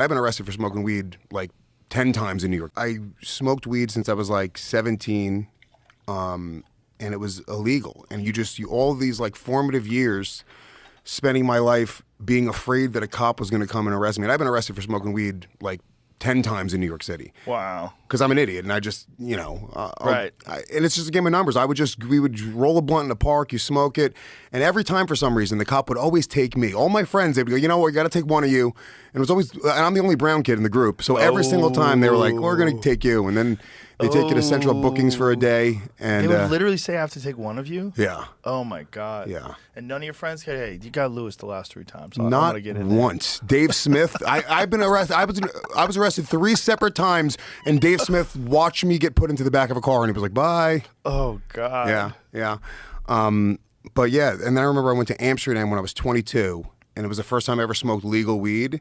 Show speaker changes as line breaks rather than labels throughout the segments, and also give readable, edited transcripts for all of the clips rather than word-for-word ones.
I've been arrested for smoking weed like 10 times in New York. I smoked weed since I was like 17, and it was illegal. And all these like formative years spending my life being afraid that a cop was going to come and arrest me. And I've been arrested for smoking weed like 10 times in New York City.
Wow.
Because I'm an idiot, and I just,
right.
And it's just a game of numbers. We would roll a blunt in the park, you smoke it, and every time for some reason, the cop would always take me. All my friends, they'd go, you know what, we got to take one of you. And it was always, and I'm the only brown kid in the group, so every single time they were like, we're going to take you. And then they take you to central bookings for a day. And
they would literally say, I have to take one of you?
Yeah.
Oh, my God.
Yeah.
And none of your friends say, hey, you got Lewis the last 3 times. So
Not
get in
once. Dave Smith, I've been arrested. I was arrested 3 separate times, and Dave Smith watched me get put into the back of a car, and he was like, bye.
Oh, God.
Yeah. But yeah, and then I remember I went to Amsterdam when I was 22, and it was the first time I ever smoked legal weed,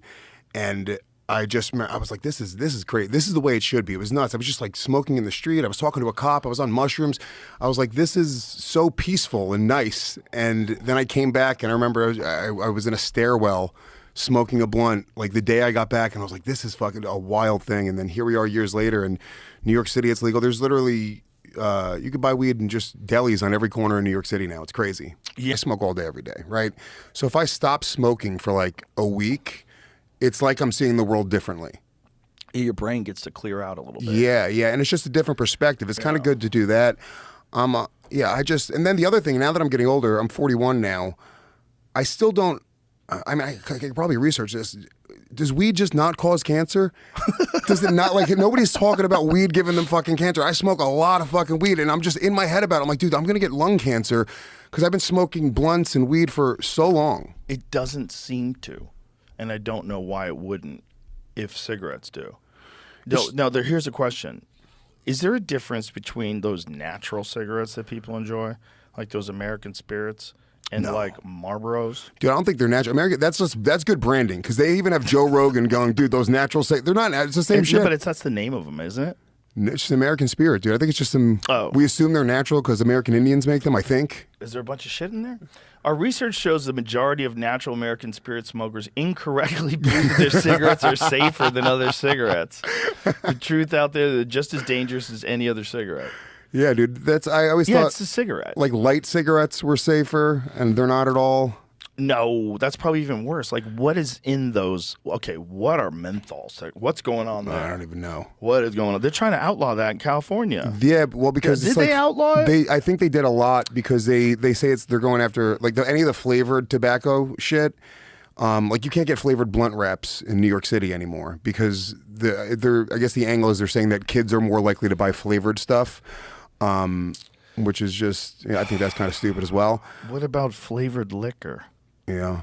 and I was like, this is great. This is the way it should be. It was nuts. I was just like smoking in the street. I was talking to a cop. I was on mushrooms. I was like, this is so peaceful and nice. And then I came back, and I remember I was in a stairwell smoking a blunt like the day I got back, and I was like, this is fucking a wild thing. And then here we are years later in New York City. It's legal. There's literally you could buy weed in just delis on every corner in New York City now. It's crazy. Yeah. I smoke all day, every day, right? So if I stop smoking for like a week, it's like I'm seeing the world differently.
Your brain gets to clear out a little bit.
Yeah, and it's just a different perspective. It's kind of good to do that. And then the other thing, now that I'm getting older, I'm 41 now, I still don't, I could probably research this. Does weed just not cause cancer? Does it not? Like, nobody's talking about weed giving them fucking cancer. I smoke a lot of fucking weed, and I'm just in my head about it. I'm like, dude, I'm going to get lung cancer because I've been smoking blunts and weed for so long.
It doesn't seem to. And I don't know why it wouldn't if cigarettes do. Here's a question. Is there a difference between those natural cigarettes that people enjoy, like those American Spirits, and like Marlboros?
Dude, I don't think they're natural. That's good branding, because they even have Joe Rogan going, dude, those natural they're not, it's the same shit.
But that's the name of them, isn't it?
It's just American Spirit, dude. I think it's just some, we assume they're natural because American Indians make them, I think.
Is there a bunch of shit in there? Our research shows the majority of natural American Spirit smokers incorrectly believe their cigarettes are safer than other cigarettes. The truth out there, they're just as dangerous as any other cigarette.
Yeah, dude. I always thought
it's a cigarette.
Like light cigarettes were safer, and they're not at all.
No, that's probably even worse. Like, what is in those? Okay, what are menthols? What's going on there?
I don't even know.
What is going on? They're trying to outlaw that in California.
Yeah, well, because
did they outlaw it?
I think they did a lot because they say they're going after like any of the flavored tobacco shit. Like you can't get flavored blunt wraps in New York City anymore because I guess the angle is they're saying that kids are more likely to buy flavored stuff. Which is just, I think that's kind of stupid as well.
What about flavored liquor?
Yeah.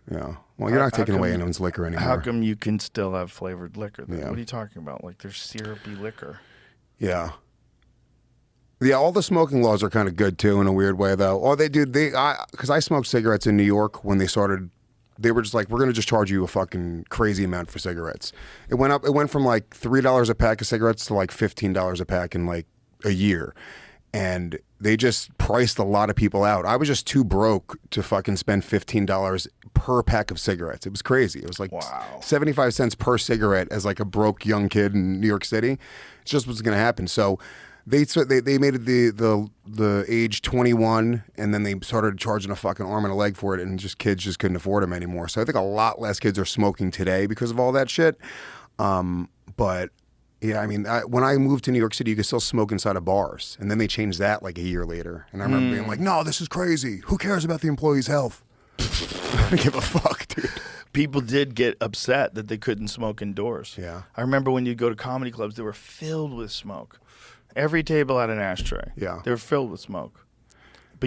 Well, you're not taking away anyone's liquor anymore.
How come you can still have flavored liquor then?
Yeah.
What are you talking about? Like there's syrupy liquor.
Yeah. Yeah, all the smoking laws are kind of good too in a weird way though. Or because I smoked cigarettes in New York when they started. They were just like, we're going to just charge you a fucking crazy amount for cigarettes. It went from like $3 a pack of cigarettes to like $15 a pack in like a year. And they just priced a lot of people out. I was just too broke to fucking spend $15 per pack of cigarettes. It was crazy. It was like 75 cents per cigarette as like a broke young kid in New York City. It's just what's going to happen. So they made it the age 21, and then they started charging a fucking arm and a leg for it, and just kids just couldn't afford them anymore. So I think a lot less kids are smoking today because of all that shit. But yeah, I mean, when I moved to New York City, you could still smoke inside of bars. And then they changed that like a year later. And I remember being like, no, this is crazy. Who cares about the employee's health? I don't give a fuck, dude.
People did get upset that they couldn't smoke indoors.
Yeah.
I remember when you go to comedy clubs, they were filled with smoke. Every table had an ashtray.
Yeah.
They were filled with smoke.